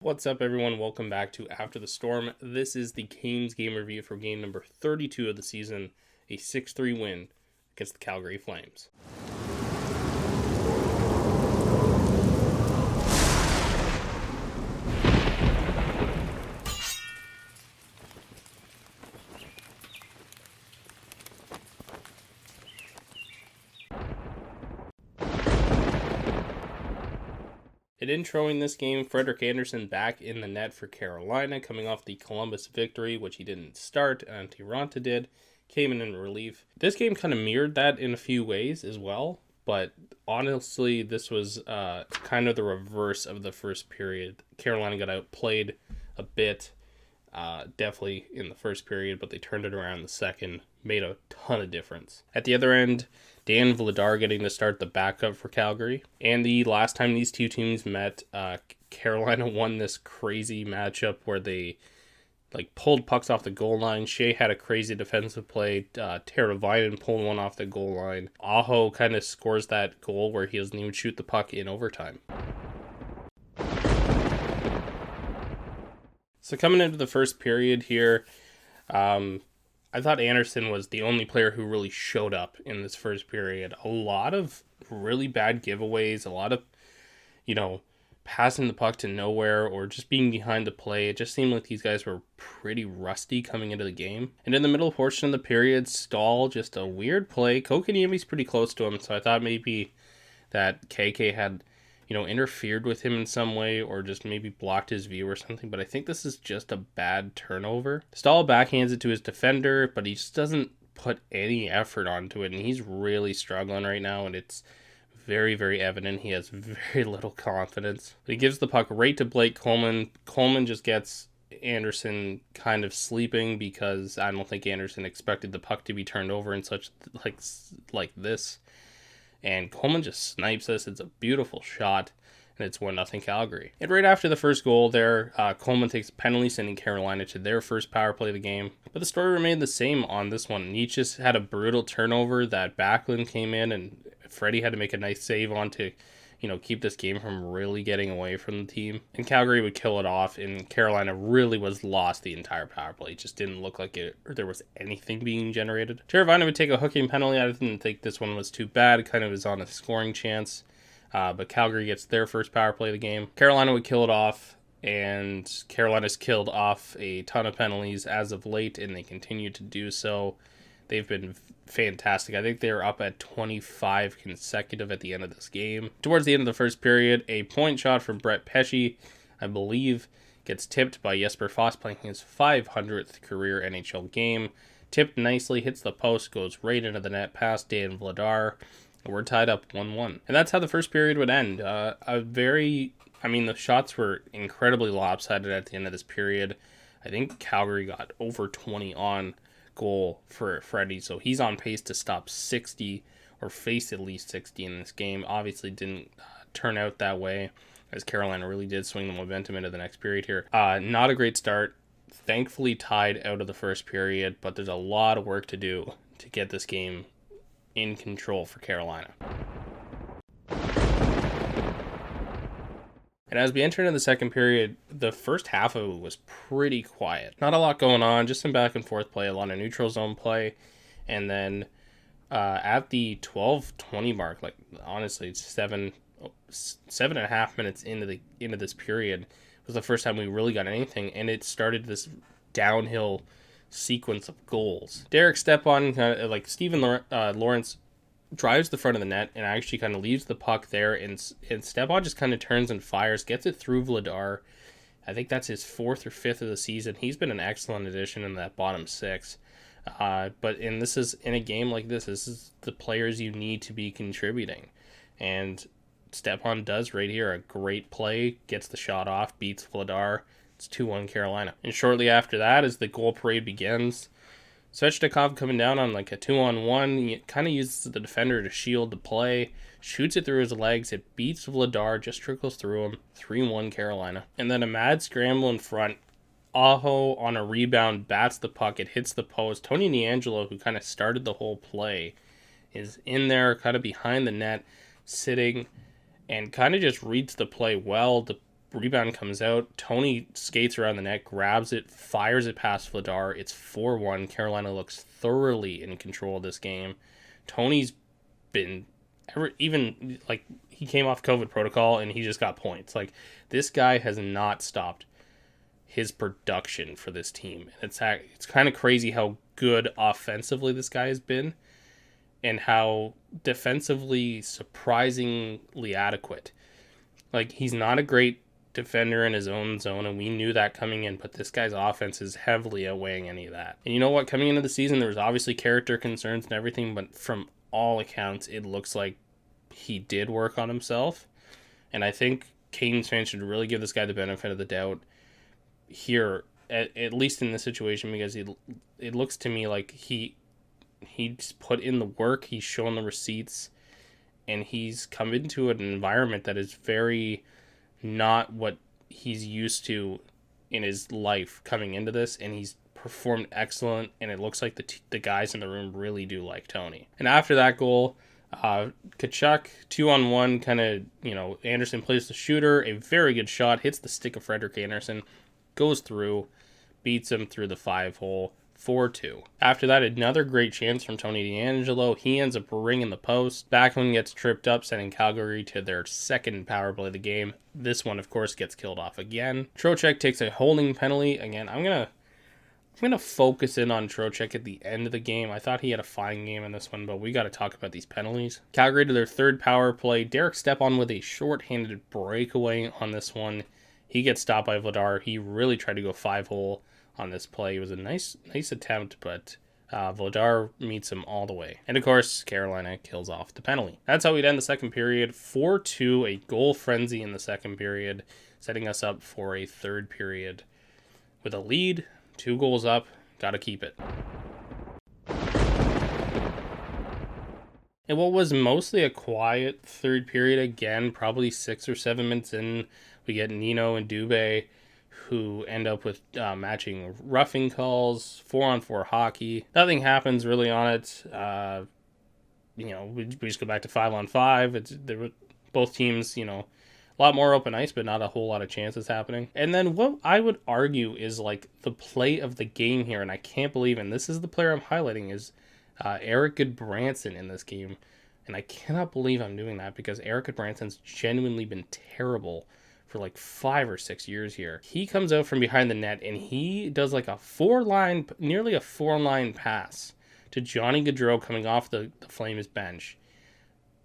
What's up, everyone? Welcome back to After the Storm. This is the Canes game review for game number 32 of the season, a 6-3 win against the Calgary Flames. And introing this game, Frederik Andersen back in the net for Carolina, coming off the Columbus victory, which he didn't start, and Tiranta did, came in relief. This game kind of mirrored that in a few ways as well, but honestly, this was kind of the reverse of the first period. Carolina got outplayed a bit, definitely in the first period, but they turned it around in the second, made a ton of difference. At the other end, Dan Vladar getting to start the backup for Calgary. And the last time these two teams met, Carolina won this crazy matchup where they pulled pucks off the goal line. Shea had a crazy defensive play. Teravainen pulled one off the goal line. Aho kind of scores that goal where he doesn't even shoot the puck in overtime. So coming into the first period here, I thought Andersen was the only player who really showed up in this first period. A lot of really bad giveaways, a lot of, passing the puck to nowhere or just being behind the play. It just seemed like these guys were pretty rusty coming into the game. And in the middle portion of the period, Stahl, just a weird play. Kotkaniemi's pretty close to him, so I thought maybe that KK had interfered with him in some way or just maybe blocked his view or something, but I think this is just a bad turnover. Stahl backhands it to his defender, but he just doesn't put any effort onto it, and he's really struggling right now, and it's very, very evident he has very little confidence. But he gives the puck right to Blake Coleman. Coleman just gets Andersen kind of sleeping because I don't think Andersen expected the puck to be turned over in such like this. And Coleman just snipes this. It's a beautiful shot, and it's 1-0 Calgary. And right after the first goal there, Coleman takes a penalty, sending Carolina to their first power play of the game. But the story remained the same on this one. He just had a brutal turnover that Backlund came in, and Freddie had to make a nice save on to keep this game from really getting away from the team. And Calgary would kill it off, and Carolina really was lost the entire power play. It just didn't look like there was anything being generated. Teravainen would take a hooking penalty. I didn't think this one was too bad. It kind of was on a scoring chance. But Calgary gets their first power play of the game. Carolina would kill it off, and Carolina's killed off a ton of penalties as of late, and they continue to do so. They've been fantastic. I think they're up at 25 consecutive at the end of this game. Towards the end of the first period, a point shot from Brett Pesce, I believe, gets tipped by Jesper Foss, playing his 500th career NHL game. Tipped nicely, hits the post, goes right into the net past Dan Vladar. We're tied up 1-1. And that's how the first period would end. The shots were incredibly lopsided at the end of this period. I think Calgary got over 20 on goal for Freddie, so he's on pace to stop 60 or face at least 60 in this game. Obviously didn't turn out that way, as Carolina really did swing the momentum into the next period here. Not a great start. Thankfully tied out of the first period, but there's a lot of work to do to get this game in control for Carolina. And as we enter into the second period, the first half of it was pretty quiet. Not a lot going on, just some back and forth play, a lot of neutral zone play. And then at the 12:20 mark, honestly, it's 7.5 minutes into this period, was the first time we really got anything, and it started this downhill sequence of goals. Derek Stepan, Steven Lawrence, drives the front of the net and actually kind of leaves the puck there, and Stepan just kind of turns and fires, gets it through Vladar. I think that's his 4th or 5th of the season. He's been an excellent addition in that bottom 6. This is in a game like this is the players you need to be contributing. And Stepan does right here a great play, gets the shot off, beats Vladar. It's 2-1 Carolina. And shortly after that, as the goal parade begins, Svechnikov coming down on a 2-on-1, he kind of uses the defender to shield the play, shoots it through his legs, it beats Vladar, just trickles through him, 3-1 Carolina. And then a mad scramble in front, Aho on a rebound bats the puck, it hits the post. Tony Niangelo, who kind of started the whole play, is in there kind of behind the net, sitting, and kind of just reads the play well. The rebound comes out. Tony skates around the net, grabs it, fires it past Vladar. It's 4-1. Carolina looks thoroughly in control of this game. Tony's been even like he came off COVID protocol and he just got points. Like this guy has not stopped his production for this team. And it's kind of crazy how good offensively this guy has been and how defensively surprisingly adequate. Like he's not a great defender in his own zone, and we knew that coming in, but this guy's offense is heavily outweighing any of that. And you know what? Coming into the season, there was obviously character concerns and everything, but from all accounts, it looks like he did work on himself. And I think Canes fans should really give this guy the benefit of the doubt here, at least in this situation, because it looks to me like he's put in the work, he's shown the receipts, and he's come into an environment that is very not what he's used to in his life coming into this, and he's performed excellent, and it looks like the guys in the room really do like Tony. And after that goal, Tkachuk 2-on-1 kind of, Anderson plays the shooter, a very good shot, hits the stick of Frederik Anderson, goes through, beats him through the 5-hole, 4-2. After that, another great chance from Tony DeAngelo. He ends up ringing the post. Backlund gets tripped up, sending Calgary to their second power play of the game. This one, of course, gets killed off again. Trocheck takes a holding penalty. Again, I'm gonna focus in on Trocheck at the end of the game. I thought he had a fine game in this one, but we got to talk about these penalties. Calgary to their third power play. Derek Stepan with a short-handed breakaway on this one. He gets stopped by Vladar. He really tried to go 5-hole on this play. It was a nice attempt, but Vladar meets him all the way. And of course, Carolina kills off the penalty. That's how we'd end the second period. 4-2, a goal frenzy in the second period, setting us up for a third period with a lead, 2 goals up, gotta keep it. And what was mostly a quiet third period, again, probably 6 or 7 minutes in, we get Nino and Dubé, who end up with matching roughing calls, 4-on-4 hockey. Nothing happens really on it. We just go back to 5-on-5. Both teams, a lot more open ice, but not a whole lot of chances happening. And then what I would argue is like the play of the game here, and I can't believe, and this is the player I'm highlighting, is Erik Goodbranson in this game. And I cannot believe I'm doing that because Erik Goodbranson's genuinely been terrible for like 5 or 6 years here. He comes out from behind the net and he does like nearly a 4-line pass to Johnny Gaudreau coming off the Flames bench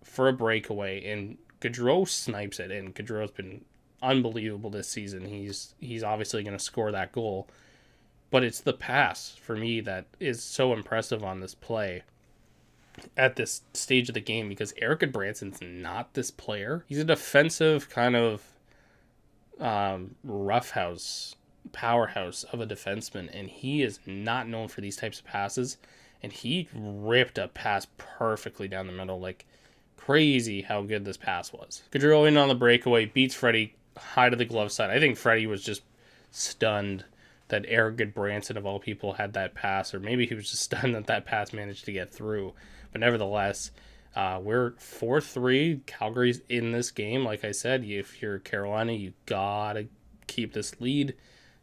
for a breakaway, and Gaudreau snipes it, and Gaudreau's been unbelievable this season. He's obviously going to score that goal, but it's the pass for me that is so impressive on this play at this stage of the game, because Erik Goodbranson's not this player. He's a defensive kind of roughhouse powerhouse of a defenseman, and he is not known for these types of passes, and he ripped a pass perfectly down the middle. Like crazy how good this pass was. Gaudreau in on the breakaway, beats Freddie high to the glove side. I think Freddie was just stunned that Erik Goodbranson of all people had that pass, or maybe he was just stunned that pass managed to get through. But nevertheless, we're 4-3. Calgary's in this game. Like I said, if you're Carolina, you gotta keep this lead.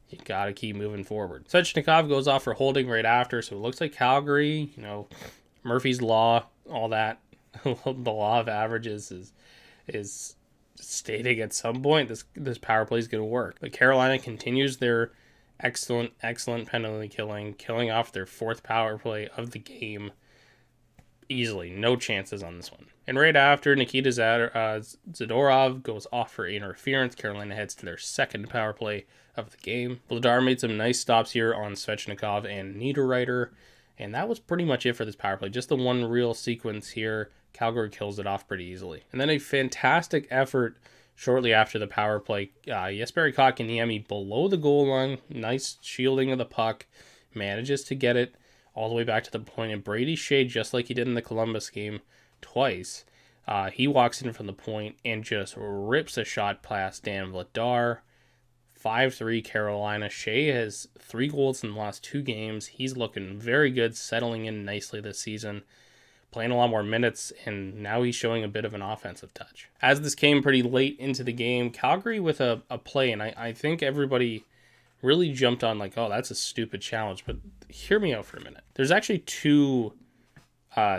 You gotta keep moving forward. Svechnikov goes off for holding right after, so it looks like Calgary, Murphy's Law, all that, the law of averages is stating at some point this power play is going to work. But Carolina continues their excellent penalty killing off their 4th power play of the game easily. No chances on this one. And right after, Nikita Zadorov goes off for interference. Carolina heads to their 2nd power play of the game. Vladar made some nice stops here on Svechnikov and Niederreiter, and that was pretty much it for this power play. Just the one real sequence here. Calgary kills it off pretty easily. And then a fantastic effort shortly after the power play. Jesperi Kotkaniemi below the goal line. Nice shielding of the puck. Manages to get it all the way back to the point. And Brady Shea, just like he did in the Columbus game twice, he walks in from the point and just rips a shot past Dan Vladar. 5-3 Carolina. Shea has 3 goals in the last 2 games. He's looking very good, settling in nicely this season. playing a lot more minutes, and now he's showing a bit of an offensive touch. As this came pretty late into the game, Calgary with a play, and I think everybody really jumped on like, oh, that's a stupid challenge, but hear me out for a minute. There's actually two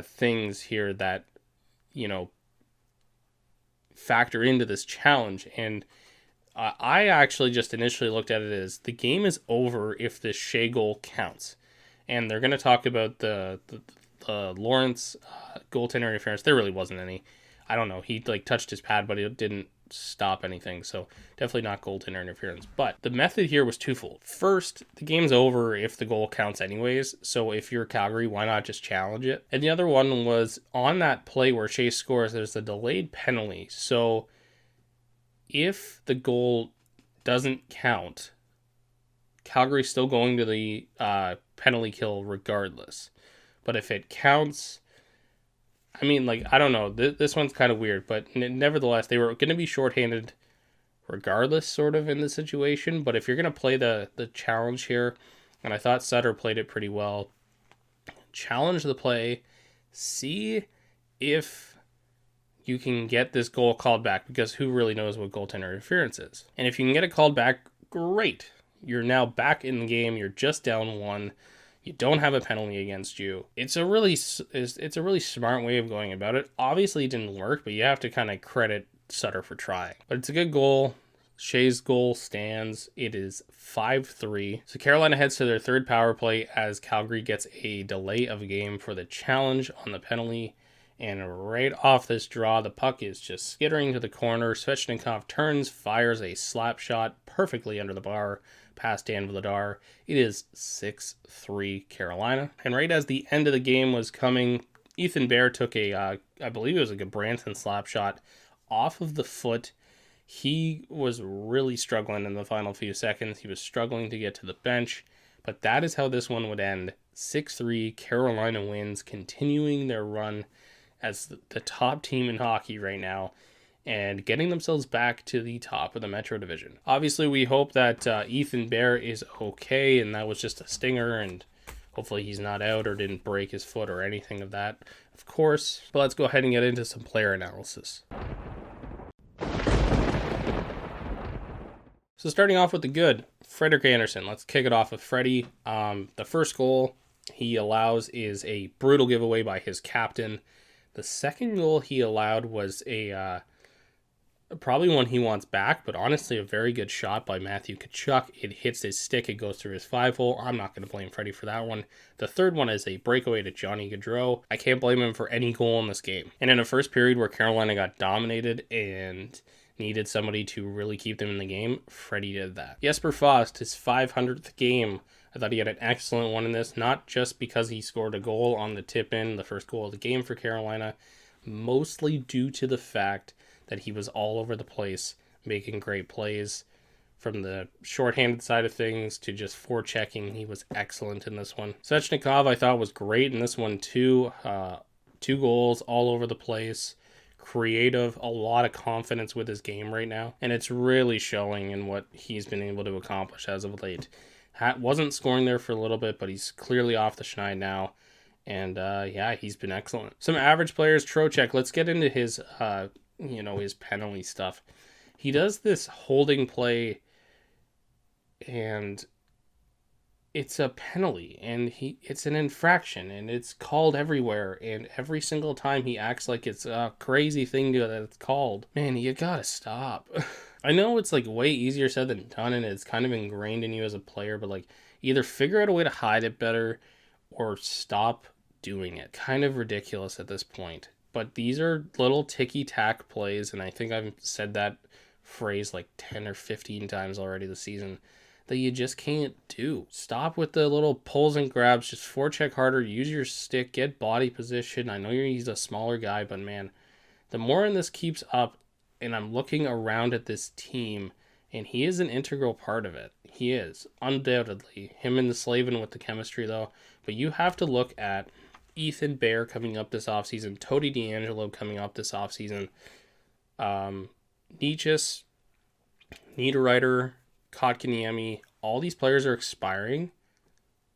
things here that, factor into this challenge, and I actually just initially looked at it as the game is over if this Shea goal counts. And they're going to talk about the Lawrence goaltender interference. There really wasn't any. I don't know. He touched his pad, but it didn't stop anything. So definitely not goaltender interference. But the method here was twofold. First, the game's over if the goal counts anyways. So if you're Calgary, why not just challenge it? And the other one was on that play where Shea scores, there's a delayed penalty. So if the goal doesn't count, Calgary's still going to the penalty kill regardless. But if it counts, I don't know. This one's kind of weird, but nevertheless, they were going to be shorthanded regardless, sort of, in the situation. But if you're going to play the challenge here, and I thought Sutter played it pretty well, challenge the play, see if you can get this goal called back, because who really knows what goaltender interference is? And if you can get it called back, great. You're now back in the game. You're just down one. You don't have a penalty against you. It's a really smart way of going about it. Obviously, it didn't work, but you have to kind of credit Sutter for trying. But it's a good goal. Shea's goal stands. It is 5-3. So Carolina heads to their third power play as Calgary gets a delay of game for the challenge on the penalty. And right off this draw, the puck is just skittering to the corner. Svechnikov turns, fires a slap shot perfectly under the bar, past Dan Vladar. It is 6-3 Carolina. And right as the end of the game was coming, Ethan Bear took I believe it was a Branson slap shot off of the foot. He was really struggling in the final few seconds. He was struggling to get to the bench. But that is how this one would end. 6-3, Carolina wins, continuing their run as the top team in hockey right now and getting themselves back to the top of the Metro Division. Obviously, we hope that Ethan Bear is okay and that was just a stinger, and hopefully he's not out or didn't break his foot or anything of that, of course. But let's go ahead and get into some player analysis. So starting off with the good, Frederik Andersen. Let's kick it off with Freddie. The first goal he allows is a brutal giveaway by his captain. The second goal he allowed was probably one he wants back, but honestly a very good shot by Matthew Tkachuk. It hits his stick, it goes through his 5-hole. I'm not going to blame Freddie for that one. The third one is a breakaway to Johnny Gaudreau. I can't blame him for any goal in this game. And in a first period where Carolina got dominated and needed somebody to really keep them in the game, Freddie did that. Jesper Fast, his 500th game. I thought he had an excellent one in this, not just because he scored a goal on the tip-in, the first goal of the game for Carolina, mostly due to the fact that he was all over the place, making great plays. From the shorthanded side of things to just forechecking, he was excellent in this one. Svechnikov, I thought, was great in this one too. 2 goals all over the place. Creative, a lot of confidence with his game right now, and it's really showing in what he's been able to accomplish as of late. Wasn't scoring there for a little bit, but he's clearly off the schneid now. And he's been excellent. Some average players, Trocheck. Let's get into his his penalty stuff. He does this holding play, and it's a penalty, and it's an infraction, and it's called everywhere, and every single time he acts like it's a crazy thing that it's called. Man, you gotta stop. I know it's way easier said than done, and it's kind of ingrained in you as a player, but either figure out a way to hide it better or stop doing it. Kind of ridiculous at this point. But these are little ticky-tack plays, and I think I've said that phrase 10 or 15 times already this season, that you just can't do. Stop with the little pulls and grabs, just forecheck harder, use your stick, get body position. I know he's a smaller guy, but man, the more this keeps up, and I'm looking around at this team, and he is an integral part of it. He is, undoubtedly. Him and the Slavin with the chemistry, though. But you have to look at Ethan Bear coming up this offseason, Tony DeAngelo coming up this offseason, Nietzsche's, Niederreiter, Kotkaniemi, all these players are expiring,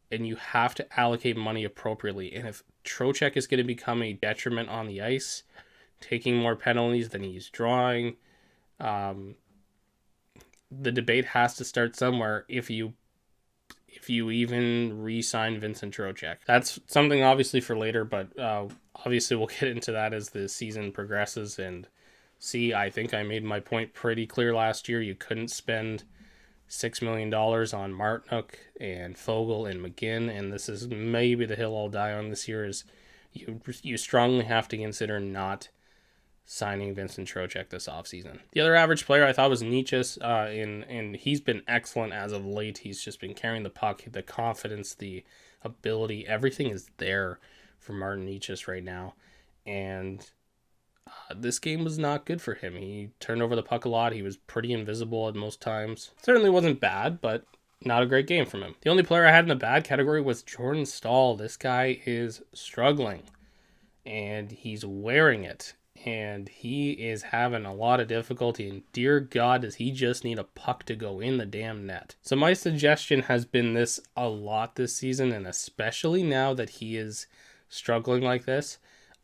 and you have to allocate money appropriately. And if Trocheck is going to become a detriment on the ice, taking more penalties than he's drawing. The debate has to start somewhere if you even re-sign Vincent Trocheck. That's something obviously for later, but obviously we'll get into that as the season progresses. And I think I made my point pretty clear last year. You couldn't spend $6 million on Martinook and Fogle and McGinn, and this is maybe the hill I'll die on this year, is you strongly have to consider not signing Vincent Trocheck this offseason. The other average player I thought was Necas, and he's been excellent as of late. He's just been carrying the puck, the confidence, the ability, everything is there for Martin Necas right now, and this game was not good for him. He turned over the puck a lot. He was pretty invisible at most times. Certainly wasn't bad, but not a great game from him. The only player I had in the bad category was Jordan Staal. This guy is struggling, and he's wearing it. And he is having a lot of difficulty, and dear God, does he just need a puck to go in the damn net. So my suggestion has been this a lot this season, and especially now that he is struggling like this,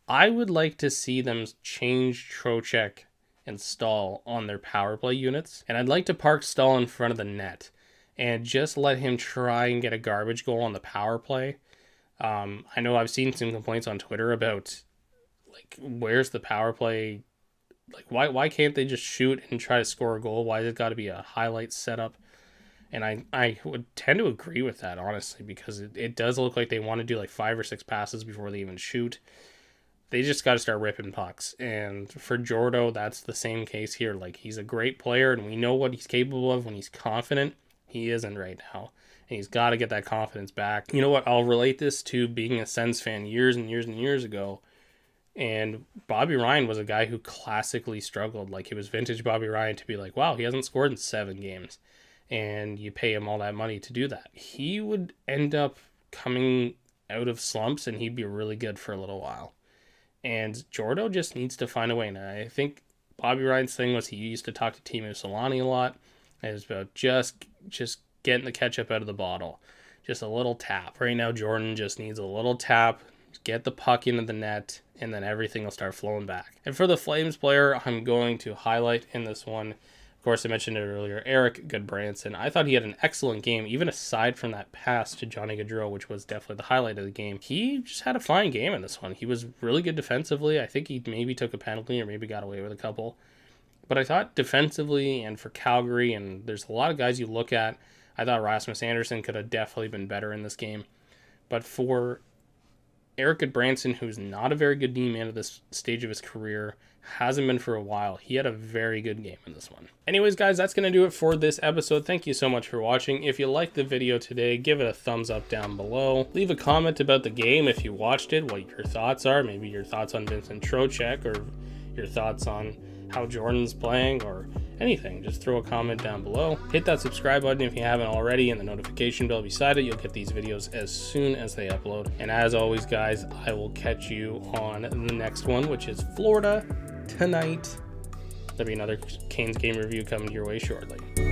I would like to see them change Trocheck and Staal on their power play units, and I'd like to park Staal in front of the net and just let him try and get a garbage goal on the power play. I know I've seen some complaints on Twitter about, like, where's the power play? Like, why can't they just shoot and try to score a goal? Why has it got to be a highlight setup? And I would tend to agree with that, honestly, because it does look like they want to do like 5 or 6 passes before they even shoot. They just got to start ripping pucks. And for Jordo, that's the same case here. Like, he's a great player, and we know what he's capable of when he's confident. He isn't right now. And he's got to get that confidence back. You know what? I'll relate this to being a Sens fan years and years and years ago. And Bobby Ryan was a guy who classically struggled. Like, it was vintage Bobby Ryan to be like, wow, he hasn't scored in 7 games. And you pay him all that money to do that. He would end up coming out of slumps, and he'd be really good for a little while. And Jordo just needs to find a way. And I think Bobby Ryan's thing was he used to talk to Teemu Solani a lot. It was about just getting the ketchup out of the bottle. Just a little tap. Right now, Jordan just needs a little tap, get the puck into the net, and then everything will start flowing back. And for the Flames player, I'm going to highlight in this one, of course, I mentioned it earlier, Erik Goodbranson. I thought he had an excellent game, even aside from that pass to Johnny Gaudreau, which was definitely the highlight of the game. He just had a fine game in this one. He was really good defensively. I think he maybe took a penalty or maybe got away with a couple. But I thought defensively and for Calgary, and there's a lot of guys you look at, I thought Rasmus Andersson could have definitely been better in this game. But for Erik Goodbranson, who's not a very good D-man at this stage of his career, hasn't been for a while. He had a very good game in this one. Anyways, guys, that's going to do it for this episode. Thank you so much for watching. If you liked the video today, give it a thumbs up down below. Leave a comment about the game if you watched it, what your thoughts are. Maybe your thoughts on Vincent Trocheck, or your thoughts on how Jordan's playing, or anything. Just throw a comment down below. Hit that subscribe button if you haven't already, and the notification bell beside it. You'll get these videos as soon as they upload. And as always, guys, I will catch you on the next one, which is Florida tonight. There'll be another Canes game review coming your way shortly.